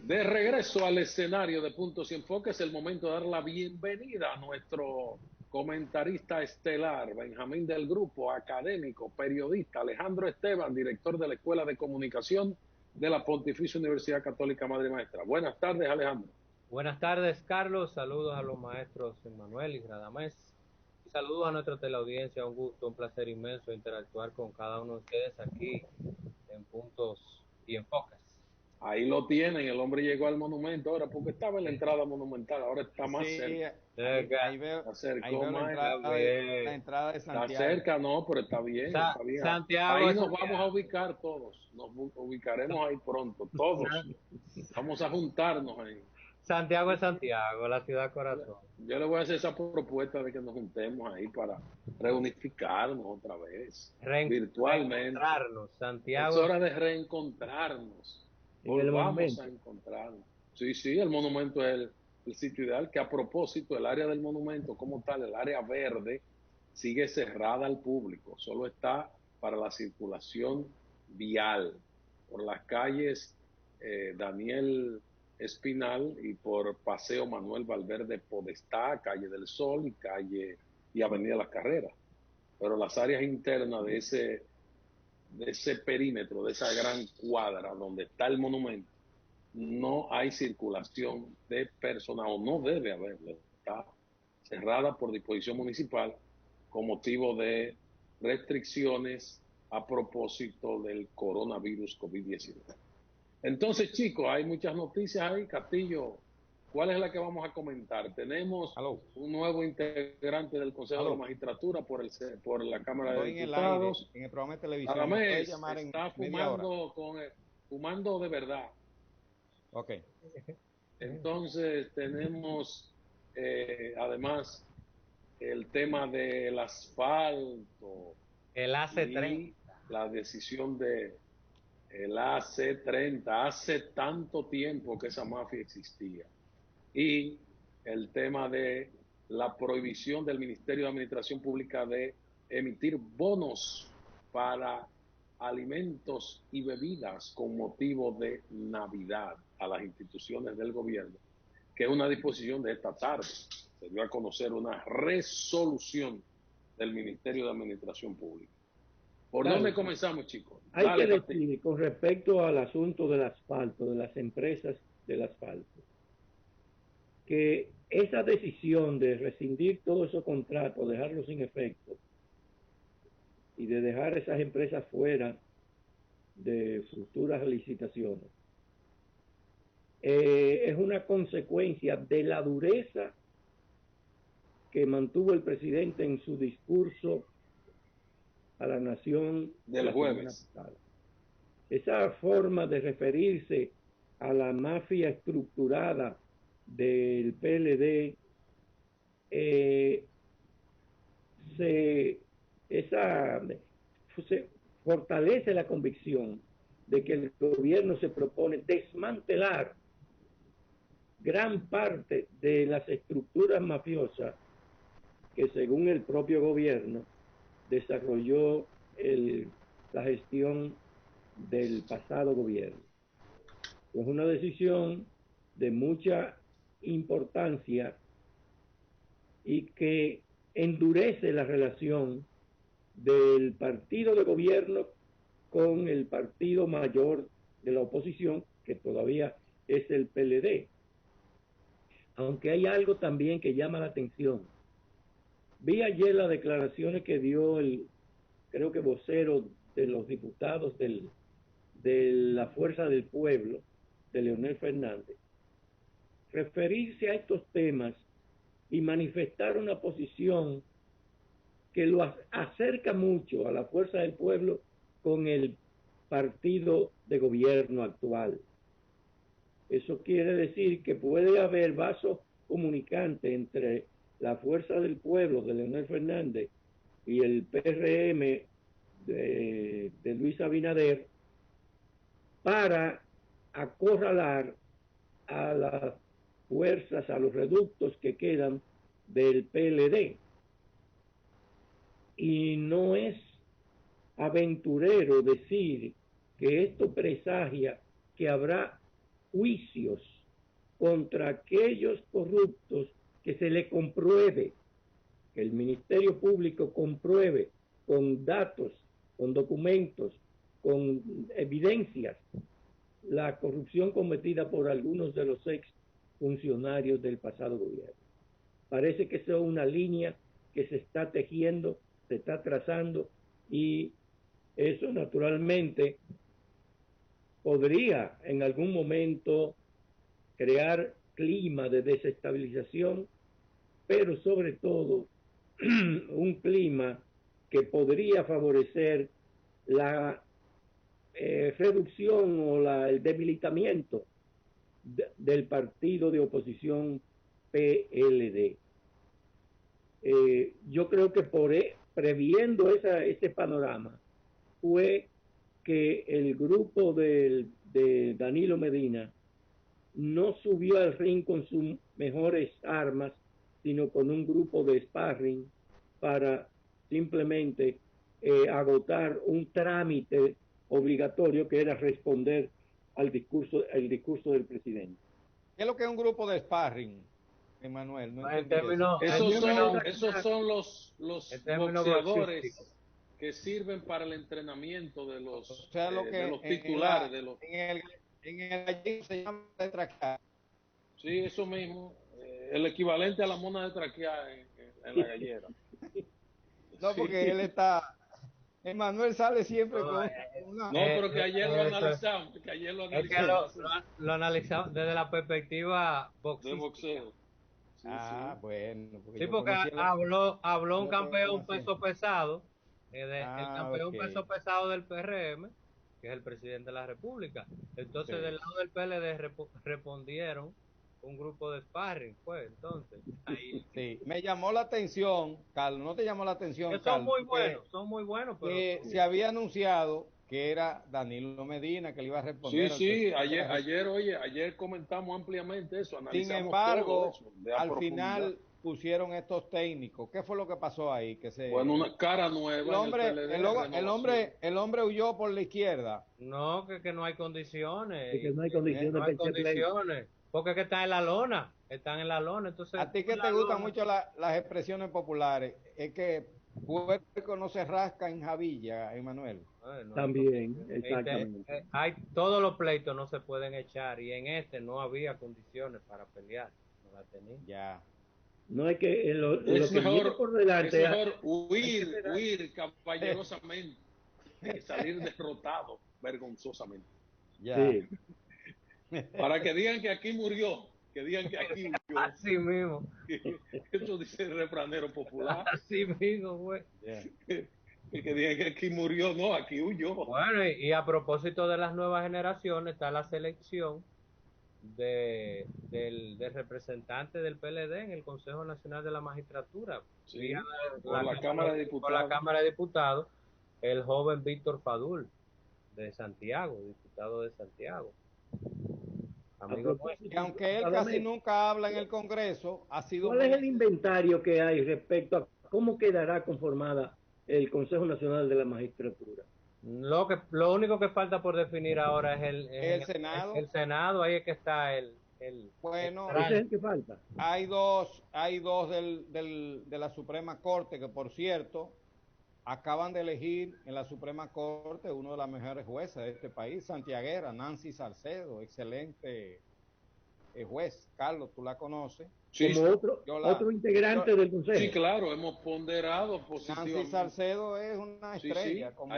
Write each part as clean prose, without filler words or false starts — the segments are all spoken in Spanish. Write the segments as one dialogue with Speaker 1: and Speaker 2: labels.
Speaker 1: De regreso al escenario de Puntos y Enfoques, es el momento de dar la bienvenida a nuestro comentarista estelar, Benjamín del Grupo, académico, periodista, Alejandro Esteban, director de la Escuela de Comunicación de la Pontificia Universidad Católica Madre y Maestra. Buenas tardes, Alejandro.
Speaker 2: Buenas tardes, Carlos. Saludos a los maestros Emmanuel y Radamés. Y saludos a nuestra teleaudiencia. Un gusto, un placer inmenso interactuar con cada uno de ustedes aquí en Puntos y Enfoques.
Speaker 1: Ahí lo tienen, el hombre llegó al monumento ahora porque estaba en la entrada monumental, ahora está más
Speaker 3: Sí,
Speaker 1: cerca.
Speaker 3: veo,
Speaker 1: Se
Speaker 3: ahí
Speaker 1: acercó
Speaker 3: veo
Speaker 1: más.
Speaker 2: Está
Speaker 3: la
Speaker 2: bien.
Speaker 3: entrada de
Speaker 1: Está
Speaker 3: Santiago.
Speaker 1: cerca, no, pero está bien, está bien.
Speaker 2: Santiago
Speaker 1: Ahí
Speaker 2: es
Speaker 1: nos vamos a
Speaker 2: Santiago.
Speaker 1: ubicar todos, nos ubicaremos ahí pronto, todos. Vamos a juntarnos ahí.
Speaker 2: Santiago es Santiago, la ciudad
Speaker 1: Yo le,
Speaker 2: corazón.
Speaker 1: yo le voy a hacer esa propuesta de que nos juntemos ahí para reunificarnos otra vez, virtualmente.
Speaker 2: Reencontrarnos.
Speaker 1: Es
Speaker 2: Santiago es
Speaker 1: hora de reencontrarnos.
Speaker 4: en el
Speaker 1: Volvamos a
Speaker 4: monumento.
Speaker 1: encontrarnos. Sí, sí, el monumento es el sitio ideal, que a propósito, el área del monumento como tal, el área verde, sigue cerrada al público. Solo está para la circulación vial por las calles Daniel Espinal y por Paseo Manuel Valverde Podestá, Calle del Sol y Avenida Las Carreras. Pero las áreas internas de ese perímetro, de esa gran cuadra donde está el monumento, no hay circulación de personas o no debe haberla. Está cerrada por disposición municipal con motivo de restricciones a propósito del coronavirus COVID-19. Entonces, chicos, hay muchas noticias ahí. Castillo, ¿cuál es la que vamos a comentar? Tenemos
Speaker 3: Aló,
Speaker 1: un nuevo integrante del Consejo de la
Speaker 3: aló.
Speaker 1: Magistratura por la Cámara de
Speaker 3: Estoy en el aire,
Speaker 1: Diputados.
Speaker 3: en el programa de televisión. ¿Me puede
Speaker 1: Radamés
Speaker 3: llamar en
Speaker 1: está
Speaker 3: media hora?
Speaker 1: fumando de verdad.
Speaker 3: Ok.
Speaker 1: Entonces tenemos además el tema del asfalto
Speaker 2: el AC30.
Speaker 1: y la decisión de el AC30. Hace tanto tiempo que esa mafia existía. Y el tema de la prohibición del Ministerio de Administración Pública de emitir bonos para alimentos y bebidas con motivo de Navidad a las instituciones del gobierno, que es una disposición de esta tarde. Se dio a conocer una resolución del Ministerio de Administración Pública. ¿Por dónde
Speaker 4: Carlos,
Speaker 1: comenzamos, chicos?
Speaker 4: hay que
Speaker 1: Dale, Castillo.
Speaker 4: decir con respecto al asunto del asfalto, de las empresas del asfalto, que esa decisión de rescindir todos esos contratos, dejarlos sin efecto y de dejar esas empresas fuera de futuras licitaciones, es una consecuencia de la dureza que mantuvo el presidente en su discurso a la nación
Speaker 1: Del
Speaker 4: la semana
Speaker 1: jueves.
Speaker 4: pasada. Esa forma de referirse a la mafia estructurada del PLD eh, se, esa, se fortalece la convicción de que el gobierno se propone desmantelar gran parte de las estructuras mafiosas que según el propio gobierno desarrolló la gestión del pasado gobierno. Es una decisión de mucha importancia y que endurece la relación del partido de gobierno con el partido mayor de la oposición, que todavía es el PLD. Aunque hay algo también que llama la atención. Vi ayer las declaraciones que dio creo que vocero de los diputados de la Fuerza del Pueblo, de Leonel Fernández, referirse a estos temas y manifestar una posición que lo acerca mucho a la Fuerza del Pueblo con el partido de gobierno actual. Eso quiere decir que puede haber vasos comunicantes entre la Fuerza del Pueblo de Leonel Fernández y el PRM de Luis Abinader para acorralar a las fuerzas, a los reductos que quedan del PLD. Y no es aventurero decir que esto presagia que habrá juicios contra aquellos corruptos que se le compruebe, que el Ministerio Público compruebe con datos, con documentos, con evidencias, la corrupción cometida por algunos de los ex funcionarios del pasado gobierno. Parece que eso es una línea que se está tejiendo, se está trazando, y eso naturalmente podría en algún momento crear clima de desestabilización, pero sobre todo un clima que podría favorecer la reducción o el debilitamiento del partido de oposición PLD. Yo creo que previendo ese panorama fue que el grupo de Danilo Medina no subió al ring con sus mejores armas, sino con un grupo de sparring para simplemente agotar un trámite obligatorio que era responder al discurso del presidente.
Speaker 3: ¿Qué es lo que es un grupo de sparring, Emanuel? No
Speaker 1: esos son los boxeadores que sirven para el entrenamiento de los, de los titulares.
Speaker 3: En el gallego se llama de traquear.
Speaker 1: Sí, eso mismo. El equivalente a la mona de traquear en la gallera.
Speaker 3: No, porque él está... Emanuel sale siempre con una...
Speaker 1: No, pero que ayer lo analizamos. Que ayer lo analizamos.
Speaker 2: Es que lo analizamos desde la perspectiva
Speaker 1: de boxeo.
Speaker 3: Sí, bueno.
Speaker 2: Sí, porque habló un campeón peso pesado, el campeón peso pesado del PRM, que es el presidente de la República. Entonces, del lado del PLD respondieron un grupo de sparring, pues, entonces, ahí.
Speaker 3: Sí, me llamó la atención, Carlos, ¿no te llamó la atención,
Speaker 2: que
Speaker 3: Carlos?
Speaker 2: Son muy buenos, pero...
Speaker 3: Que se había anunciado que era Danilo Medina que le iba a responder.
Speaker 1: Sí, ayer comentamos ampliamente eso, analizamos.
Speaker 3: Sin embargo,
Speaker 1: todo eso,
Speaker 3: al final pusieron estos técnicos. ¿Qué fue lo que pasó ahí?
Speaker 1: Bueno, una cara nueva.
Speaker 3: El hombre huyó por la izquierda.
Speaker 2: No, que no hay condiciones.
Speaker 4: Que no hay condiciones.
Speaker 2: No hay condiciones. Porque que están en la lona. Entonces,
Speaker 3: a ti que te gustan mucho las expresiones populares, es que puerco no se rasca en Javilla, Emanuel.
Speaker 4: Bueno, también, exactamente.
Speaker 2: Todos los pleitos no se pueden echar, y en este no había condiciones para pelear. No la tenía.
Speaker 3: Ya.
Speaker 4: No es que
Speaker 1: es mejor, por delante, es mejor huir caballerosamente que salir derrotado vergonzosamente.
Speaker 3: Ya.
Speaker 4: Sí.
Speaker 1: Para que digan que aquí murió, que digan que aquí huyó.
Speaker 2: Así mismo.
Speaker 1: Eso dice el refranero popular.
Speaker 2: Así mismo, güey.
Speaker 3: Yeah.
Speaker 1: Que digan que aquí murió, no, aquí huyó.
Speaker 2: Bueno, y a propósito de las nuevas generaciones, está la selección del representante del PLD en el Consejo Nacional de la Magistratura.
Speaker 1: Sí, por la Cámara de Diputados.
Speaker 2: Por la Cámara de Diputados, el joven Víctor Fadul, de Santiago, diputado de Santiago. Amigo,
Speaker 3: y aunque él casi nunca habla en el Congreso, ha sido...
Speaker 4: ¿Cuál es el inventario que hay respecto a cómo quedará conformada el Consejo Nacional de la Magistratura?
Speaker 2: Lo único que falta por definir ahora es el
Speaker 3: Senado.
Speaker 2: El Senado, ahí es que está
Speaker 3: bueno,
Speaker 4: ¿ese es el que falta?
Speaker 3: Hay dos de la Suprema Corte que, por cierto, acaban de elegir en la Suprema Corte uno de las mejores jueces de este país, santiaguera, Nancy Salcedo, excelente juez. Carlos, tú la conoces.
Speaker 4: Sí, como otro integrante del Consejo.
Speaker 1: Sí, claro, hemos ponderado positivamente.
Speaker 3: Nancy Salcedo es una estrella.
Speaker 1: Sí. Como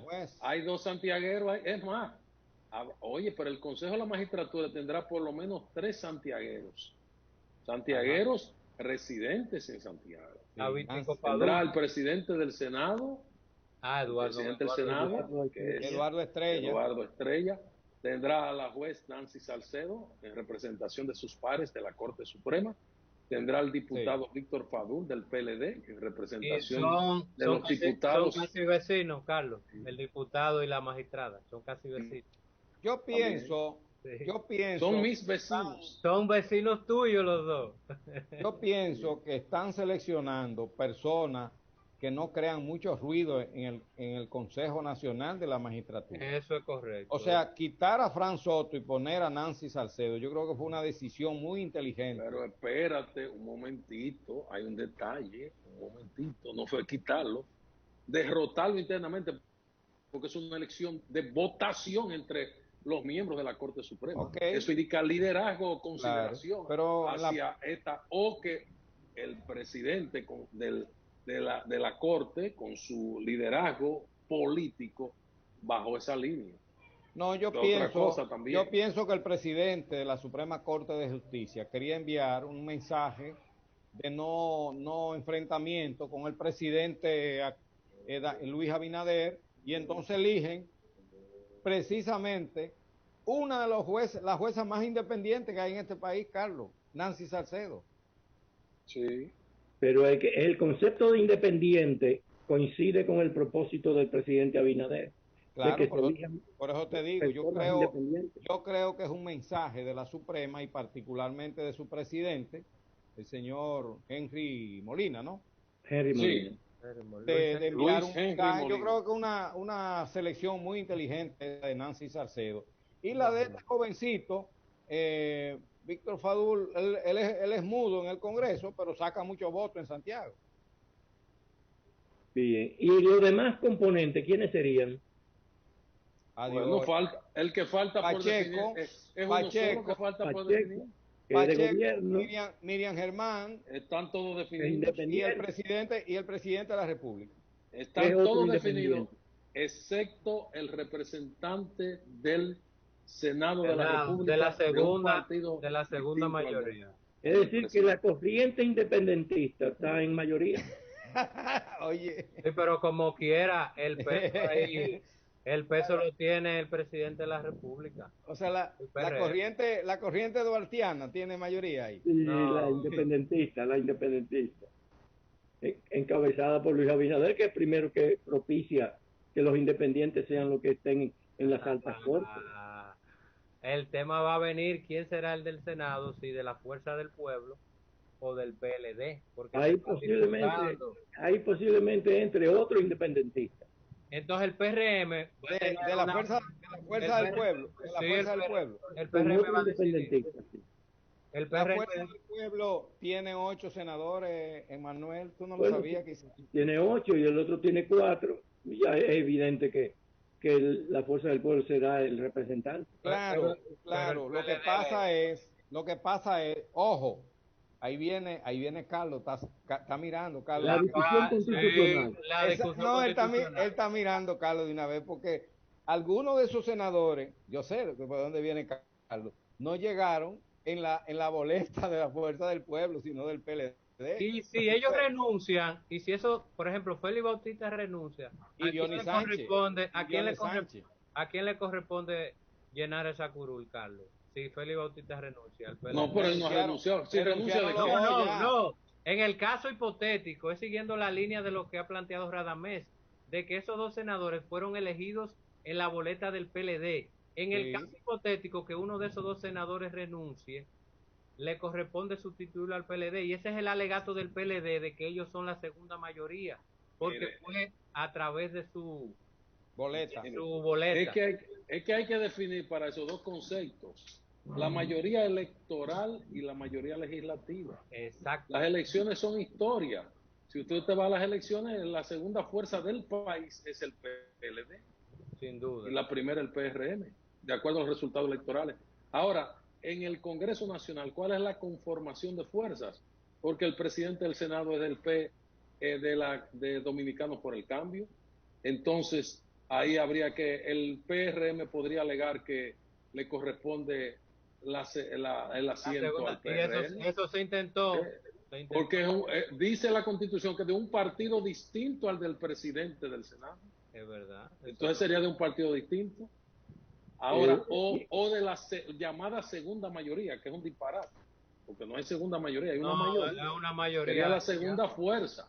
Speaker 1: juez. Hay dos santiagueros, es más. Oye, pero el Consejo de la Magistratura tendrá por lo menos 3 santiagueros. Santiagueros residentes en Santiago. Tendrá el presidente del Senado,
Speaker 3: Eduardo
Speaker 1: Estrella. Tendrá a la juez Nancy Salcedo en representación de sus pares de la Corte Suprema. Tendrá al diputado Víctor Fadul del PLD en representación de los diputados.
Speaker 2: Son casi vecinos, Carlos. El diputado y la magistrada son casi vecinos.
Speaker 3: Yo pienso...
Speaker 1: Son mis vecinos.
Speaker 2: Son vecinos tuyos los dos.
Speaker 3: Yo pienso que están seleccionando personas que no crean mucho ruido en el Consejo Nacional de la Magistratura.
Speaker 2: Eso es correcto.
Speaker 3: O sea, quitar a Fran Soto y poner a Nancy Salcedo, yo creo que fue una decisión muy inteligente.
Speaker 1: Pero espérate un momentito, hay un detalle, un momentito, no fue quitarlo, derrotarlo internamente, porque es una elección de votación entre los miembros de la Corte Suprema.
Speaker 3: Okay.
Speaker 1: Eso indica liderazgo o consideración,
Speaker 3: claro, pero
Speaker 1: hacia esta, o que el presidente de la Corte, con su liderazgo político, bajó esa línea.
Speaker 3: No, yo pienso que el presidente de la Suprema Corte de Justicia quería enviar un mensaje de no enfrentamiento con el presidente Luis Abinader, y entonces eligen precisamente una de las juezas más independientes que hay en este país, Carlos, Nancy Salcedo.
Speaker 4: Sí. Pero el concepto de independiente coincide con el propósito del presidente Abinader.
Speaker 3: Claro, por eso te digo, yo creo que es un mensaje de la Suprema y particularmente de su presidente, el señor Henry Molina, ¿no?
Speaker 4: Henry Molina.
Speaker 1: Sí.
Speaker 3: De enviar un mensaje. Yo creo que una selección muy inteligente de Nancy Salcedo. Y la de este jovencito, Víctor Fadul, él es mudo en el Congreso, pero saca muchos votos en Santiago.
Speaker 4: Bien. ¿Y los demás componentes, quiénes serían?
Speaker 1: Bueno, el que falta
Speaker 3: Pacheco,
Speaker 1: por definir es uno solo que falta por definir.
Speaker 3: Pacheco, Miriam Germán,
Speaker 1: están todos definidos.
Speaker 3: Y el presidente de la República.
Speaker 1: Están todos definidos, excepto el representante del Senado de la República,
Speaker 2: de la segunda mayoría.
Speaker 4: Es decir, que la corriente independentista está en mayoría.
Speaker 3: Oye.
Speaker 2: Sí, pero como quiera, el peso ahí, el peso lo tiene el presidente de la República.
Speaker 3: O sea, la corriente duartiana tiene mayoría ahí.
Speaker 4: Sí, no. La independentista. Encabezada por Luis Abinader, que es el primero que propicia que los independientes sean los que estén en las altas cortes.
Speaker 2: El tema va a venir, ¿quién será el del Senado? Si de la Fuerza del Pueblo o del PLD. Porque
Speaker 4: ahí posiblemente entre otro independentista.
Speaker 2: Entonces el PRM
Speaker 3: de la fuerza del pueblo.
Speaker 2: El PRM va a decidir.
Speaker 3: La Fuerza del Pueblo tiene 8 senadores, Emanuel, tú no lo sabías.
Speaker 4: Tiene 8 y el otro tiene 4. Ya es evidente que la Fuerza del Pueblo será el representante.
Speaker 3: Claro. Lo que pasa es, ojo, ahí viene Carlos, está mirando, Carlos.
Speaker 4: La discusión constitucional.
Speaker 3: Él está mirando, Carlos, de una vez, porque algunos de esos senadores, yo sé por dónde viene Carlos, no llegaron en la boleta de la Fuerza del Pueblo, sino del PLD.
Speaker 2: Y si ellos renuncian, y si eso, por ejemplo, Félix Bautista renuncia,
Speaker 3: ¿a
Speaker 2: quién le corresponde llenar esa curul, Carlos? Si Félix Bautista renuncia al PLD.
Speaker 1: No, pero él no renunció. Si renuncia de qué.
Speaker 2: No. En el caso hipotético, es siguiendo la línea de lo que ha planteado Radamés, de que esos 2 senadores fueron elegidos en la boleta del PLD. En el caso hipotético que uno de esos 2 senadores renuncie, le corresponde sustituirlo al PLD, y ese es el alegato del PLD de que ellos son la segunda mayoría, porque fue a través de su boleta.
Speaker 1: Es que hay que definir para esos 2 conceptos la mayoría electoral y la mayoría legislativa.
Speaker 2: Exacto.
Speaker 1: Las elecciones son historia. Si usted va a las elecciones, la segunda fuerza del país es el PLD.
Speaker 2: Sin duda.
Speaker 1: Y la primera el PRM, de acuerdo a los resultados electorales. Ahora, en el Congreso Nacional, ¿cuál es la conformación de fuerzas? Porque el presidente del Senado es del de Dominicanos por el Cambio. Entonces, ahí habría que, el PRM podría alegar que le corresponde el asiento al PRM.
Speaker 2: Y eso se intentó.
Speaker 1: Porque dice la Constitución que de un partido distinto al del presidente del Senado.
Speaker 2: Es verdad.
Speaker 1: Entonces sería de un partido distinto. Ahora, o de la llamada segunda mayoría, que es un disparate, porque no hay segunda mayoría, hay una mayoría. Sería la segunda fuerza.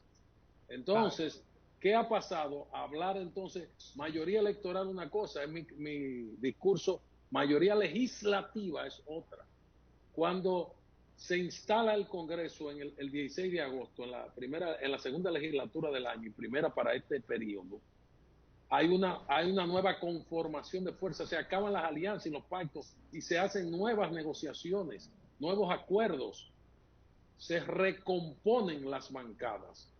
Speaker 1: Entonces, ¿qué ha pasado? Hablar entonces, mayoría electoral una cosa, es mi discurso, mayoría legislativa es otra. Cuando se instala el Congreso el 16 de agosto, en la segunda legislatura del año y primera para este periodo. Hay una nueva conformación de fuerzas, se acaban las alianzas y los pactos y se hacen nuevas negociaciones, nuevos acuerdos, se recomponen las bancadas.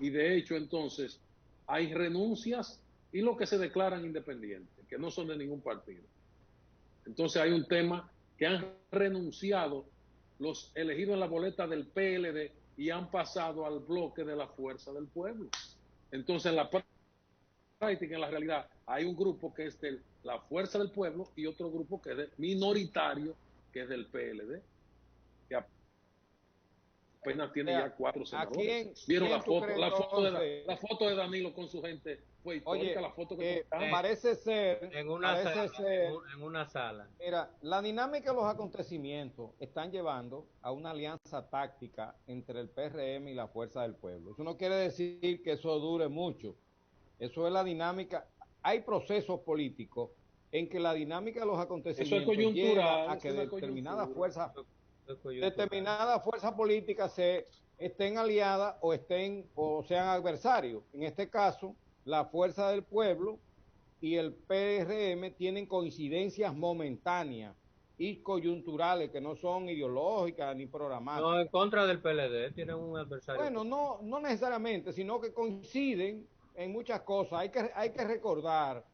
Speaker 1: Y de hecho, entonces, hay renuncias y los que se declaran independientes, que no son de ningún partido. Entonces hay un tema que han renunciado los elegidos en la boleta del PLD y han pasado al bloque de la Fuerza del Pueblo. Entonces, en la práctica, en la realidad, hay un grupo que es de la Fuerza del Pueblo y otro grupo que es minoritario, que es del PLD, que apenas tiene ya 4 senadores. ¿Vieron la foto? La foto de Danilo con su gente fue histórica.
Speaker 3: Oye,
Speaker 1: la foto que
Speaker 3: parece ser
Speaker 2: en una sala.
Speaker 3: Mira, la dinámica de los acontecimientos están llevando a una alianza táctica entre el PRM y la Fuerza del Pueblo. Eso no quiere decir que eso dure mucho. Eso es la dinámica. Hay procesos políticos en que la dinámica de los acontecimientos lleva a que determinada fuerza política estén aliadas o sean adversarios. En este caso, la Fuerza del Pueblo y el PRM tienen coincidencias momentáneas y coyunturales que no son ideológicas ni programáticas.
Speaker 2: No, en contra del PLD, tienen un adversario.
Speaker 3: Bueno, no necesariamente, sino que coinciden en muchas cosas. Hay que recordar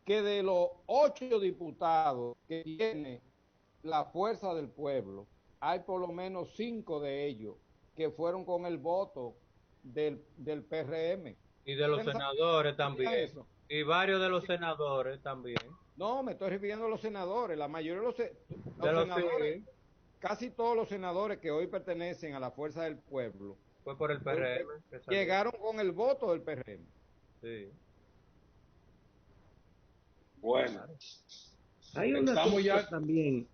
Speaker 3: que de los 8 diputados que tiene la Fuerza del Pueblo, hay por lo menos 5 de ellos que fueron con el voto del PRM.
Speaker 2: Y de los senadores también. Y varios de los senadores también.
Speaker 3: No, me estoy refiriendo a los senadores. La mayoría de los senadores, casi todos los senadores que hoy pertenecen a la Fuerza del Pueblo,
Speaker 2: fue por el PRM.
Speaker 3: Llegaron con el voto del PRM.
Speaker 2: Sí.
Speaker 1: Bueno.
Speaker 4: Hay una cosa también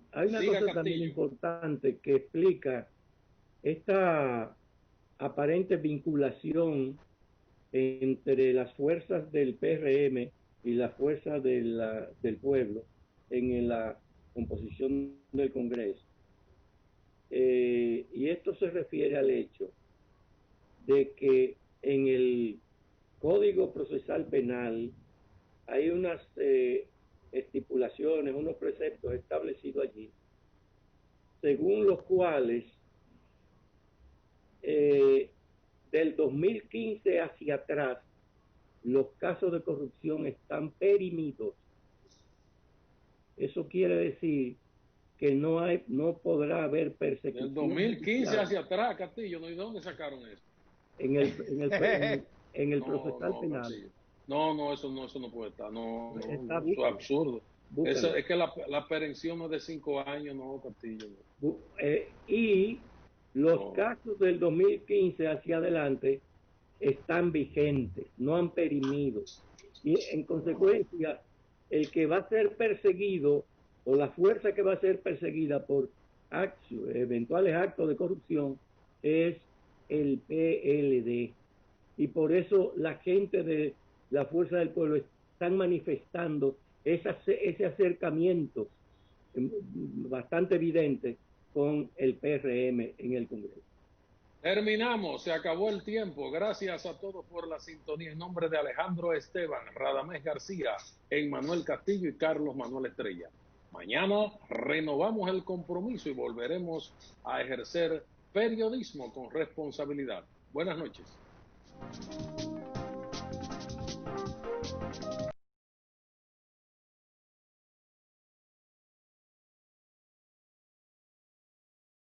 Speaker 4: importante que explica esta aparente vinculación entre las fuerzas del PRM y las fuerzas del pueblo en la composición del Congreso. Y esto se refiere al hecho de que en el Código Procesal Penal hay unas estipulaciones, unos preceptos establecidos allí, según los cuales del 2015 hacia atrás los casos de corrupción están perimidos. Eso quiere decir que no podrá haber persecución.
Speaker 1: Del 2015 hacia atrás, Castillo, ¿no? ¿Y dónde sacaron eso?
Speaker 4: En el procesal penal.
Speaker 1: Castillo. No, eso no puede estar. No,
Speaker 4: eso
Speaker 1: es absurdo. Es que la perención no es de 5 años, no, Castillo.
Speaker 4: Y los casos del 2015 hacia adelante están vigentes, no han perimido. Y en consecuencia, el que va a ser perseguido o la fuerza que va a ser perseguida por eventuales actos de corrupción es el PLD. Y por eso la gente de la Fuerza del Pueblo están manifestando ese acercamiento bastante evidente con el PRM en el Congreso.
Speaker 1: Terminamos, se acabó el tiempo. Gracias a todos por la sintonía. En nombre de Alejandro Esteban, Radamés García, Emmanuel Castillo y Carlos Manuel Estrella. Mañana renovamos el compromiso y volveremos a ejercer periodismo con responsabilidad. Buenas noches.